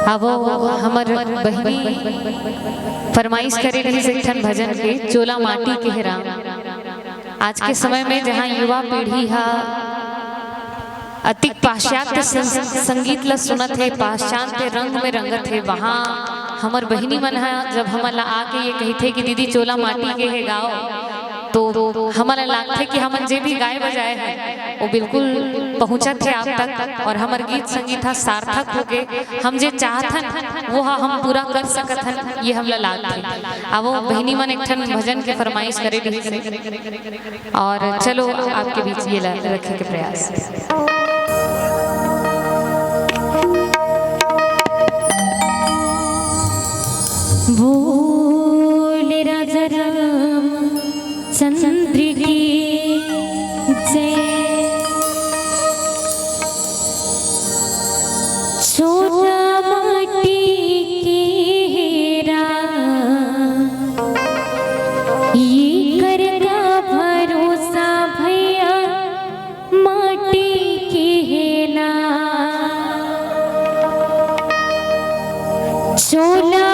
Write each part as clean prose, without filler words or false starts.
अब हमर बहनी फरमाइश करे रही सेठन भजन के चोला माटी के राम। आज के समय में जहाँ युवा पीढ़ी है अति पाश्चात्य संगीत ला सुनत है, पाश्चात्य रंग में रंगत है, वहाँ हमर बहनी मन है जब हमला आके ये कहते कि दीदी चोला माटी के है गाओ, तो हमारा लगता है कि हम जे भी गाए बजाए हैं वो बिल्कुल पहुँचत है आप तक, और हमार गीत संगीत हा सार्थक हो के हम जे चाहतन वो हम पूरा कर सकत हन, ये हमला लागत है। अब वो बहनी मन एक ठन भजन के फरमाइश करे रही से, और चलो आपके बीच ये रखे के प्रयास। बोले राजा राम चंद्र की जय, चोला माटी के राम, ये करेगा भरोसा भैया माटी के नाम, चोला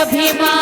भीमा